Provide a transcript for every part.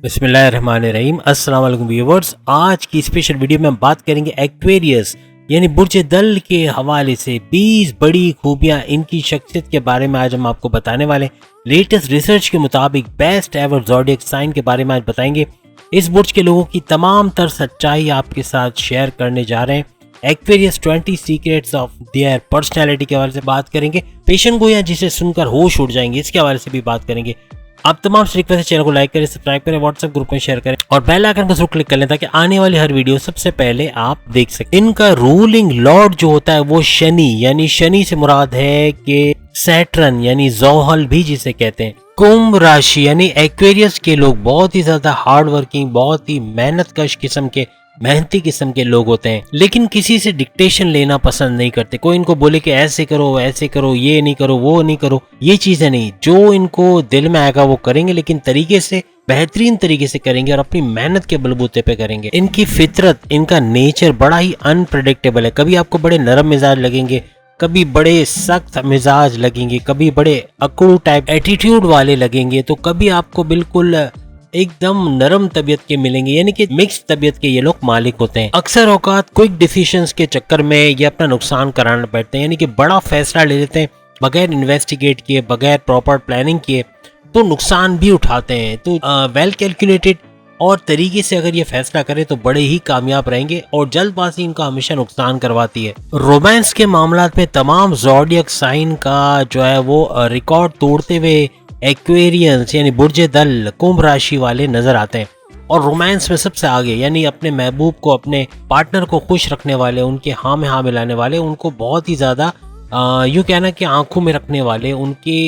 बिस्मिल्लाहिर्रहमानिर्रहीम। अस्सलाम वालेकुम व्यूअर्स। आज की स्पेशल वीडियो में हम बात करेंगे एक्वेरियस यानी बुर्ज दल के हवाले से 20 बड़ी खूबियां इनकी शख्सियत के बारे में आज हम आपको बताने वाले। लेटेस्ट रिसर्च के मुताबिक बेस्ट एवर ज़ोडिएक साइन के बारे में आज बताएंगे। इस बुर्ज के लोगों की तमाम तर सच्चाई आपके साथ शेयर करने जा रहे हैं। Aquarius 20 secrets of their personality के हवाले से बात करेंगे। पेशन गोया जिसे सुनकर होश उड़ जाएंगे, इसके हवाले से भी बात करेंगे। आप तमाम रिक्वेस्ट चैनल को लाइक करें, सब्सक्राइब करें, व्हाट्सएप ग्रुप में शेयर करें और बेल आइकन को जरूर क्लिक कर लें ताकि आने वाली हर वीडियो सबसे पहले आप देख सकें। इनका रूलिंग लॉर्ड जो होता है वो शनि, यानी शनि से मुराद है कि सैटर्न यानी जोहल भी जिसे कहते हैं। कुंभ राशि यानी एक्वेरियस के लोग बहुत ही ज्यादा हार्ड वर्किंग, बहुत ही मेहनत कश किस्म के, मेहनती किस्म के लोग होते हैं, लेकिन किसी से डिक्टेशन लेना पसंद नहीं करते। कोई इनको बोले कि ऐसे करो, ये नहीं करो, वो नहीं करो, ये चीजें नहीं। जो इनको दिल में आएगा वो करेंगे, लेकिन तरीके से, बेहतरीन तरीके से करेंगे और अपनी मेहनत के बलबूते पे करेंगे। इनकी फितरत, इनका नेचर बड़ा ही अनप्रेडिक्टेबल है। कभी आपको बड़े नरम मिजाज लगेंगे, कभी बड़े सख्त मिजाज लगेंगे, कभी बड़े अकड़ू टाइप एटीट्यूड वाले लगेंगे, तो कभी आपको बिल्कुल एकदम नरम तबीयत के मिलेंगे, यानी कि मिक्स तबीयत के ये लोग मालिक होते हैं। अक्सर औकात क्विक डिसीजंस के चक्कर में ये अपना नुकसान कराना बैठते हैं, यानी कि बड़ा फैसला ले लेते हैं बगैर इन्वेस्टिगेट किए, बगैर प्रॉपर प्लानिंग किए, तो नुकसान भी उठाते हैं। तो वेल कैलकुलेटेड और तरीके से अगर ये फैसला करें तो बड़े ही कामयाब रहेंगे, और जल्दबाजी इनका हमेशा नुकसान करवाती है। रोमांस के मामलात में तमाम ज़ोडिएक साइन का जो है वो रिकॉर्ड तोड़ते हुए एक्वेरियंस यानी बुर्ज दल कुंभ राशि वाले नजर आते हैं, और रोमांस में सबसे आगे, यानी अपने महबूब को, अपने पार्टनर को खुश रखने वाले, उनके हाँ में हाँ मिलाने वाले, उनको बहुत ही ज्यादा यूं कहना कि आंखों में रखने वाले, उनके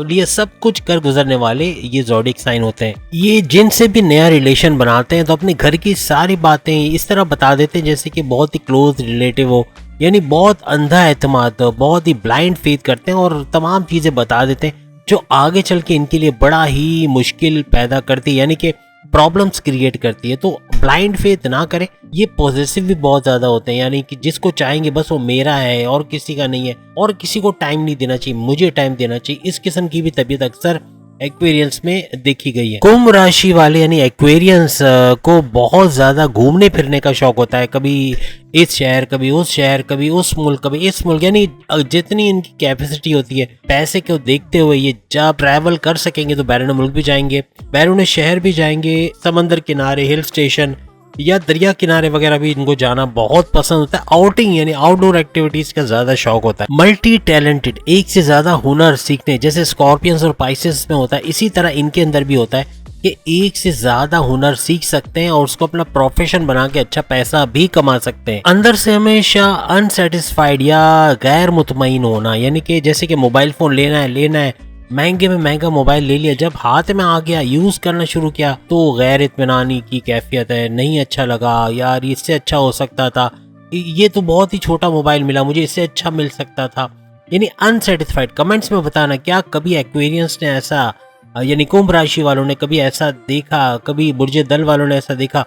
लिए सब कुछ कर गुजरने वाले ये ज़ोडिएक साइन होते हैं। ये जिनसे भी नया रिलेशन बनाते हैं तो अपने घर की सारी बातें इस तरह बता देते हैं जैसे कि बहुत ही क्लोज रिलेटिव हो, यानी बहुत अंधा एतमाद, बहुत ही ब्लाइंड फेथ करते हैं और तमाम चीजें बता देते हैं जो आगे चल के इनके लिए बड़ा ही मुश्किल पैदा करती है, यानी कि प्रॉब्लम्स क्रिएट करती है। तो ब्लाइंड फेथ ना करें। ये पॉजिटिव भी बहुत ज्यादा होते हैं, यानी कि जिसको चाहेंगे बस वो मेरा है और किसी का नहीं है, और किसी को टाइम नहीं देना चाहिए, मुझे टाइम देना चाहिए। इस किस्म की भी तबीयत अक्सर एक्वेरियंस में देखी गई है। कुंभ राशि वाले यानी एक्वेरियंस को बहुत ज्यादा घूमने फिरने का शौक होता है। कभी इस शहर, कभी उस शहर, कभी उस मुल्क, कभी इस मुल्क, यानी जितनी इनकी कैपेसिटी होती है पैसे को देखते हुए ये जब ट्रैवल कर सकेंगे तो बैरून मुल्क भी जाएंगे, बैरून शहर भी जाएंगे, समंदर किनारे, हिल स्टेशन या दरिया किनारे वगैरह भी इनको जाना बहुत पसंद होता है। आउटिंग यानी आउटडोर एक्टिविटीज का ज्यादा शौक होता है। मल्टी टैलेंटेड, एक से ज्यादा हुनर सीखने, जैसे स्कॉर्पियंस और पाइसेस में होता है, इसी तरह इनके अंदर भी होता है कि एक से ज्यादा हुनर सीख सकते हैं और उसको अपना प्रोफेशन बना के अच्छा पैसा भी कमा सकते हैं। अंदर से हमेशा अनसेटिस्फाइड या गैर मुतमईन होना, यानी कि जैसे कि मोबाइल फोन लेना है, महंगे में महंगा मोबाइल ले लिया, जब हाथ में आ गया, यूज करना शुरू किया तो गैर इत्मीनानी की कैफियत है, नहीं अच्छा लगा, यार इससे अच्छा हो सकता था, ये तो बहुत ही छोटा मोबाइल मिला, मुझे इससे अच्छा मिल सकता था, यानी अनसेटिस्फाइड। कमेंट्स में बताना क्या कभी एक्वेरियंस ने ऐसा, यानी कुंभ राशि वालों ने कभी ऐसा देखा, कभी बुर्ज दल वालों ने ऐसा देखा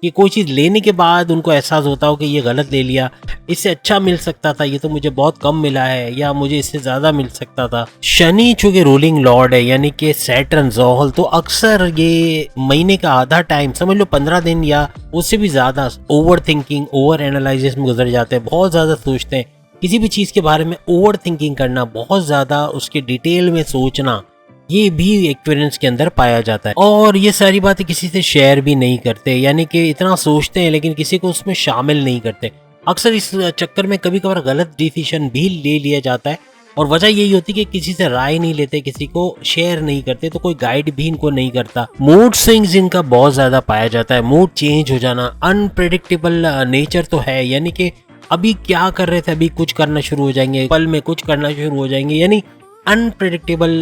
कि कोई चीज लेने के बाद उनको एहसास होता हो कि ये गलत ले लिया, इससे अच्छा मिल सकता था, ये तो मुझे बहुत कम मिला है, या मुझे इससे ज्यादा मिल सकता था। शनि चूंकि रूलिंग लॉर्ड है, यानी कि सैटर्न जोहल, तो अक्सर ये महीने का आधा टाइम, समझ लो 15 दिन या उससे भी ज्यादा, ओवर थिंकिंग, ओवर एनालिसिस में गुजर जाते हैं। बहुत ज्यादा सोचते हैं किसी भी चीज के बारे में, ओवर थिंकिंग करना, बहुत ज्यादा उसके डिटेल में सोचना, ये भी एक्वेरियंस के अंदर पाया जाता है। और ये सारी बातें किसी से शेयर भी नहीं करते, यानी कि इतना सोचते हैं लेकिन किसी को उसमें शामिल नहीं करते। अक्सर इस चक्कर में कभी कभार गलत डिसीजन भी ले लिया जाता है, और वजह यही होती है कि किसी से राय नहीं लेते, किसी को शेयर नहीं करते, तो कोई गाइड भी इनको नहीं करता। मूड स्विंग्स इनका बहुत ज्यादा पाया जाता है, मूड चेंज हो जाना, अनप्रेडिक्टेबल नेचर तो है, यानी कि अभी क्या कर रहे थे अभी कुछ करना शुरू हो जाएंगे, पल में कुछ करना शुरू हो जाएंगे, यानी अनप्रेडिक्टेबल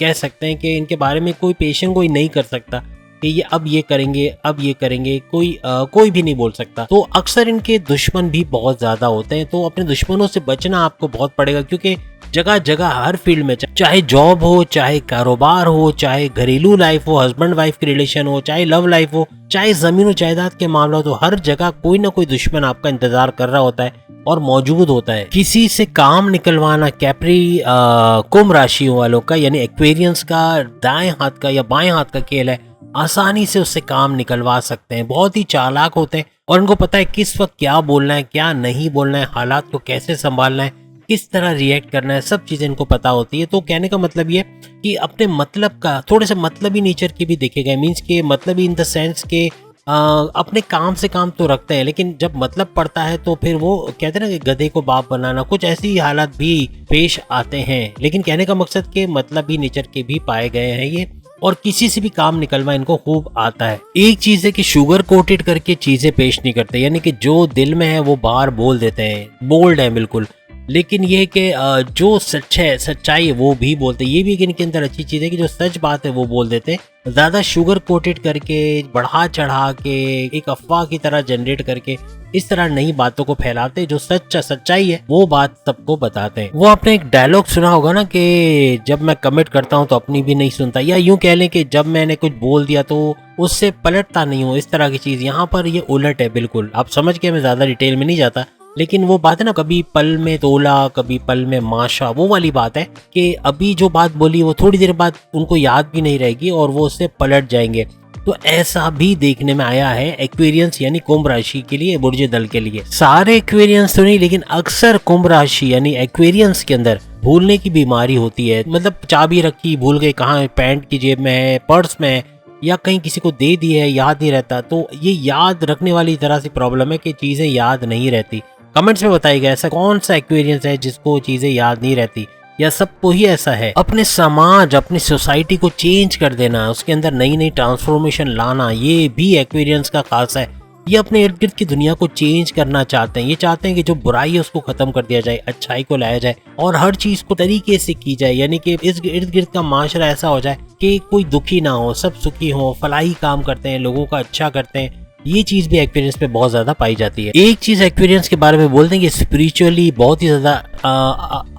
कह सकते हैं कि इनके बारे में कोई पेशेंट कोई नहीं कर सकता कि ये अब ये करेंगे, अब ये करेंगे, कोई भी नहीं बोल सकता। तो अक्सर इनके दुश्मन भी बहुत ज्यादा होते हैं, तो अपने दुश्मनों से बचना आपको बहुत पड़ेगा, क्योंकि जगह जगह हर फील्ड में, चाहे जॉब हो, चाहे कारोबार हो, चाहे घरेलू लाइफ हो, हस्बैंड वाइफ की रिलेशन हो, चाहे लव लाइफ हो, चाहे जमीन और जायदाद के मामला हो, तो हर जगह कोई ना कोई दुश्मन आपका इंतजार कर रहा होता है और मौजूद होता है। किसी से काम निकलवाना कैप्री कुंभ राशियों वालों का, यानी एक्वेरियंस का दाएं हाथ का या बाएं हाथ का खेल है। आसानी से उससे काम निकलवा सकते हैं। बहुत ही चालाक होते हैं और उनको पता है किस वक्त क्या बोलना है, क्या नहीं बोलना है, हालात को कैसे संभालना है, किस तरह रिएक्ट करना है, सब चीजें इनको पता होती है। तो कहने का मतलब ये कि अपने मतलब का थोड़े से मतलबी नेचर की भी देखे गए, मीन्स के मतलबी इन द सेंस के अपने काम से काम तो रखते हैं, लेकिन जब मतलब पड़ता है तो फिर वो कहते हैं ना कि गधे को बाप बनाना, कुछ ऐसी हालात भी पेश आते हैं। लेकिन कहने का मकसद के मतलबी नेचर के भी पाए गए हैं ये, और किसी से भी काम निकलवा इनको खूब आता है। एक चीज है कि शुगर कोटेड करके चीजें पेश नहीं करते, यानी कि जो दिल में है वो बाहर बोल देते हैं, बोल्ड है बिल्कुल। लेकिन ये कि जो सच है, सच्चाई है, वो भी बोलते हैं। ये भी इनके अंदर अच्छी चीज़ है कि जो सच बात है वो बोल देते हैं। ज़्यादा शुगर कोटेड करके, बढ़ा चढ़ा के, एक अफवाह की तरह जनरेट करके इस तरह नई बातों को फैलाते। जो सच्चाई है वो बात सबको बताते हैं। वो आपने एक डायलॉग सुना होगा ना कि जब मैं कमिट करता हूँ तो अपनी भी नहीं सुनता, या यूं कह लें कि जब मैंने कुछ बोल दिया तो उससे पलटता नहीं हूँ, इस तरह की चीज़। यहाँ पर ये उलट है बिल्कुल। आप समझ के मैं ज़्यादा डिटेल में नहीं जाता, लेकिन वो बात है ना, कभी पल में तोला कभी पल में माशा, वो वाली बात है कि अभी जो बात बोली वो थोड़ी देर बाद उनको याद भी नहीं रहेगी और वो उससे पलट जाएंगे। तो ऐसा भी देखने में आया है एक्वेरियंस यानी कुंभ राशि के लिए, बुर्ज दल के लिए। सारे एक्वेरियंस तो नहीं, लेकिन अक्सर कुंभ राशि यानी एक्वेरियंस के अंदर भूलने की बीमारी होती है। मतलब चाबी रखी भूल गए, कहाँ, पैंट की जेब में है, पर्स में है, या कहीं किसी को दे दी है, याद नहीं रहता। तो ये याद रखने वाली तरह से प्रॉब्लम है कि चीजें याद नहीं रहती। कमेंट्स में बताइएगा ऐसा कौन सा एक्सपीरियंस है जिसको चीजें याद नहीं रहती, या सबको ही ऐसा है। अपने समाज, अपनी सोसाइटी को चेंज कर देना, उसके अंदर नई नई ट्रांसफॉर्मेशन लाना, ये भी एक्सपीरियंस का खास है। ये अपने इर्द गिर्द की दुनिया को चेंज करना चाहते हैं। ये चाहते हैं कि जो बुराई है उसको खत्म कर दिया जाए, अच्छाई को लाया जाए और हर चीज को तरीके से की जाए, यानी कि इस इर्द गिर्द का माशरा ऐसा हो जाए कि कोई दुखी ना हो, सब सुखी हो, फलाही काम करते हैं, लोगों का अच्छा करते हैं। ये चीज भी एक्सपीरियंस में बहुत ज्यादा पाई जाती है। एक चीज एक्सपीरियंस के बारे में बोलते हैं कि स्पिरिचुअली बहुत ही ज्यादा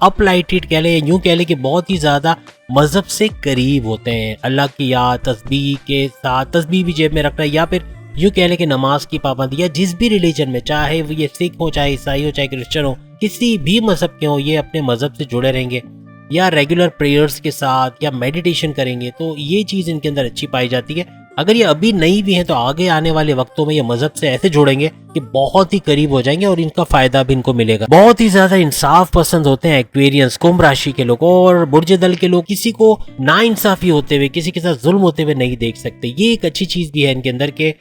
अपलाइटेड कह ले, यूं कह ले कि बहुत ही ज्यादा मजहब से करीब होते हैं। अल्लाह की याद, तस्बीह के साथ, तस्बीह भी जेब में रखना, या फिर यूं कह ले कि नमाज की पाबंदी, या जिस भी रिलीजन में, चाहे वो ये सिख हो, चाहे ईसाई हो, चाहे क्रिश्चियन हो, किसी भी मजहब के हो, ये अपने मजहब से जुड़े रहेंगे या रेगुलर प्रेयर्स के साथ या मेडिटेशन करेंगे। तो ये चीज इनके अंदर अच्छी पाई जाती है। अगर ये अभी नहीं भी है तो आगे आने वाले वक्तों में ये मजहब से ऐसे जुड़ेंगे कि बहुत ही करीब हो जाएंगे और इनका फायदा भी इनको मिलेगा। बहुत ही ज्यादा इंसाफ पसंद होते हैं एक्वेरियंस, कुंभ राशि के लोग और बुर्ज दल के लोग। किसी को नाइंसाफी होते हुए, किसी के साथ जुल्म होते हुए नहीं देख सकते। ये एक अच्छी चीज भी है इनके अंदर के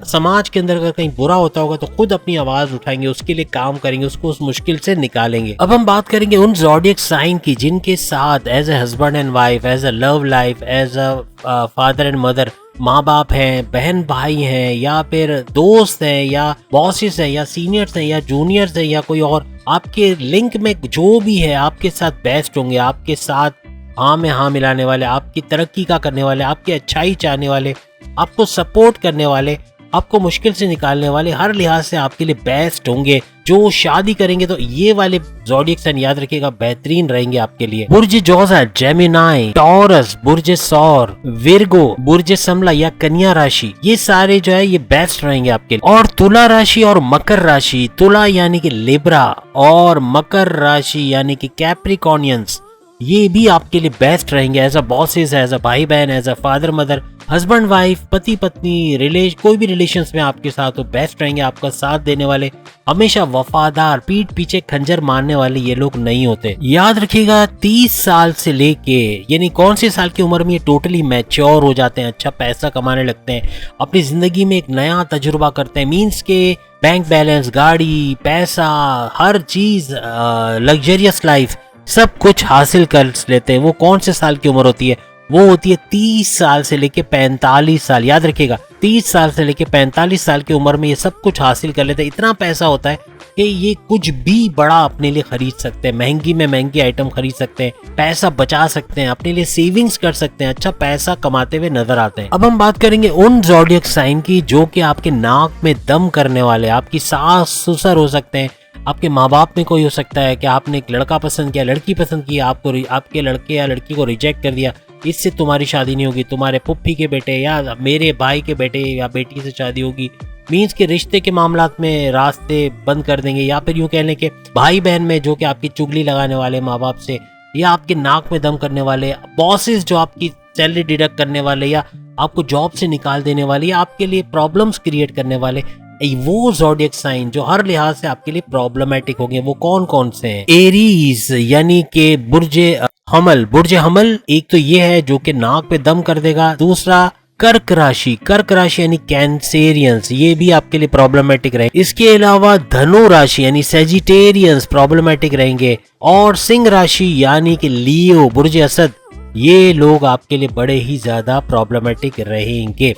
समाज के अंदर अगर कहीं बुरा होता होगा तो खुद अपनी आवाज उठाएंगे, उसके लिए काम करेंगे, उसको उस मुश्किल से निकालेंगे। अब हम बात करेंगे उन ज़ोडिएक साइन की जिनके साथ as a husband and wife, as a love life, as a father and mother, माँ बाप हैं, बहन भाई हैं, या फिर दोस्त हैं, या बॉसेस हैं, या सीनियर्स हैं, या जूनियर्स हैं, या कोई और आपके लिंक में जो भी है आपके साथ बेस्ट होंगे, आपके साथ हाँ में हाँ मिलाने वाले, आपकी तरक्की का करने वाले, आपकी अच्छाई चाहने वाले, आपको सपोर्ट करने वाले, आपको मुश्किल से निकालने वाले, हर लिहाज से आपके लिए बेस्ट होंगे। जो शादी करेंगे तो ये वाले ज़ोडिएक साइन याद रखिएगा बेहतरीन रहेंगे आपके लिए। बुर्ज जोजा, जेमिनाई, टॉरस, बुर्ज सौर, विर्गो, बुर्ज समला या कन्या राशि, ये सारे जो है ये बेस्ट रहेंगे आपके लिए। और तुला राशि और मकर राशि, तुला यानी कि लिब्रा और मकर राशि यानी कि कैप्रिकॉनियंस, ये भी आपके लिए बेस्ट रहेंगे as a bosses, as a भाई बहन, as a father mother, husband wife, पति पत्नी, कोई भी रिलेशंस में आपके साथ हो, बेस्ट रहेंगे। आपका साथ देने वाले, हमेशा वफादार, पीठ पीछे खंजर मारने वाले ये लोग नहीं होते। याद रखिएगा 30 साल से लेके, यानी कौन से साल की उम्र में ये टोटली मैच्योर हो जाते हैं, अच्छा पैसा कमाने लगते हैं, अपनी जिंदगी में एक नया तजुर्बा करते हैं। मीन्स के बैंक बैलेंस, गाड़ी, पैसा, हर चीज, लग्जरियस लाइफ, सब कुछ हासिल कर लेते हैं। वो कौन से साल की उम्र होती है? वो होती है 30 साल से लेके 45 साल। याद रखिएगा 30 साल से लेके 45 साल की उम्र में ये सब कुछ हासिल कर लेते हैं। इतना पैसा होता है कि ये कुछ भी बड़ा अपने लिए खरीद सकते हैं, महंगी में महंगी आइटम खरीद सकते हैं, पैसा बचा सकते हैं, अपने लिए सेविंग्स कर सकते हैं, अच्छा पैसा कमाते हुए नजर आते हैं। अब हम बात करेंगे उन ज़ोडिएक साइन की जो कि आपके नाक में दम करने वाले, आपकी सास ससुर हो सकते हैं, आपके माँ बाप में कोई हो सकता है कि आपने एक लड़का पसंद किया, लड़की पसंद की, आपको आपके लड़के या लड़की को रिजेक्ट कर दिया, इससे तुम्हारी शादी नहीं होगी, तुम्हारे पुप्पी के बेटे या मेरे भाई के बेटे या बेटी से शादी होगी। मीन्स के रिश्ते के मामलात में रास्ते बंद कर देंगे, या फिर यूं कह लें कि भाई बहन में जो कि आपकी चुगली लगाने वाले माँ बाप से, या आपके नाक में दम करने वाले बॉसेस जो आपकी सैलरी डिडक्ट करने वाले या आपको जॉब से निकाल देने वाले या आपके लिए प्रॉब्लम्स क्रिएट करने वाले वो ज़ोडिएक साइन जो हर लिहाज से आपके लिए प्रॉब्लमेटिक होंगे, वो कौन कौन से हैं? एरीज यानी कि बुर्जे हमल एक तो ये है जो कि नाक पे दम कर देगा। दूसरा कर्क राशि यानी कैंसेरियंस, ये भी आपके लिए प्रॉब्लमेटिक रहेंगे। इसके अलावा धनु राशि यानी सेजिटेरियंस प्रॉब्लमेटिक रहेंगे। और सिंह राशि यानी कि लियो बुर्ज असद, ये लोग आपके लिए बड़े ही ज्यादा प्रॉब्लमेटिक रहेंगे।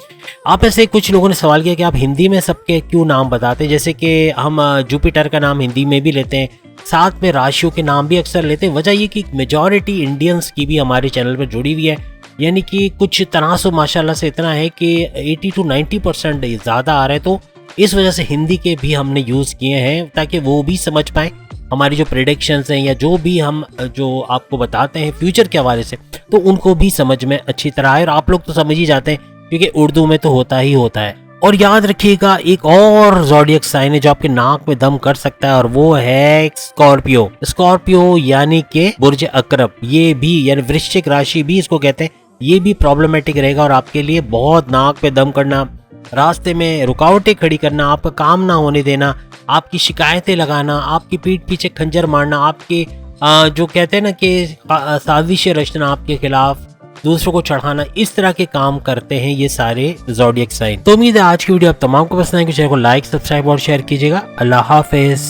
आप ऐसे कुछ लोगों ने सवाल किया कि आप हिंदी में सबके क्यों नाम बताते हैं, जैसे कि हम जुपिटर का नाम हिंदी में भी लेते हैं, साथ में राशियों के नाम भी अक्सर लेते हैं। वजह ये कि मेजॉरिटी इंडियंस की भी हमारे चैनल पर जुड़ी हुई है, यानी कि कुछ तनासुब माशाल्लाह से इतना है कि 80 to 90% ज़्यादा आ रहे हैं। तो इस वजह से हिंदी के भी हमने यूज़ किए हैं ताकि वो भी समझ पाएँ हमारी जो प्रेडिक्शंस हैं या जो भी हम जो आपको बताते हैं फ्यूचर के हवाले से, तो उनको भी समझ में अच्छी तरह आए। और आप लोग तो समझ ही जाते हैं क्योंकि उर्दू में तो होता ही होता है। और याद रखिएगा एक और ज़ोडिएक साइन है जो आपके नाक में दम कर सकता है, और वो है स्कॉर्पियो यानी कि बुर्ज अकरब। ये भी यानी वृश्चिक राशि भी इसको कहते हैं, ये भी प्रॉब्लमेटिक रहेगा और आपके लिए बहुत नाक पे दम करना, रास्ते में रुकावटें खड़ी करना, आपका काम ना होने देना, आपकी शिकायतें लगाना, आपकी पीठ पीछे खंजर मारना, आपके जो कहते हैं ना कि साजिशें रचना आपके खिलाफ, दूसरों को चढ़ाना, इस तरह के काम करते हैं ये सारे ज़ोडिएक साइन। तो उम्मीद है आज की वीडियो आप तमाम को पसंद आएगी। चैनल को लाइक, सब्सक्राइब और शेयर कीजिएगा। अल्लाह हाफिज।